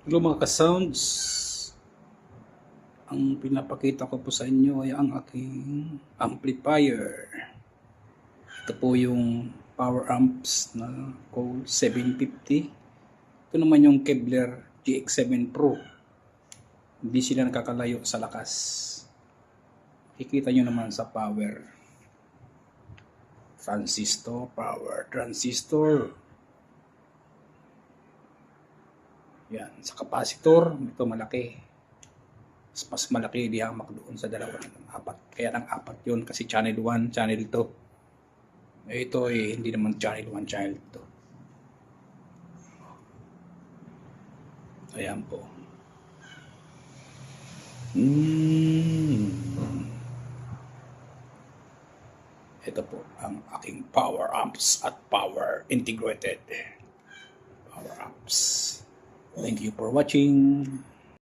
Hello mga ka-sounds. Ang pinapakita ko po sa inyo ay ang aking amplifier. Ito po yung power amps na Cole 750. Ito naman yung Kevlar GX7 Pro. Hindi sila nakakalayo sa lakas. Kikita nyo naman sa power. Power transistor. Yan, sa capacitor, ito malaki. Mas malaki di hamak doon sa dalawa ng apat. Kaya ng apat yun kasi channel 1, channel 2. Ito hindi naman channel 1, channel 2. Ayan po. Ito po ang aking power amps at power integrated power amps. Thank you for watching.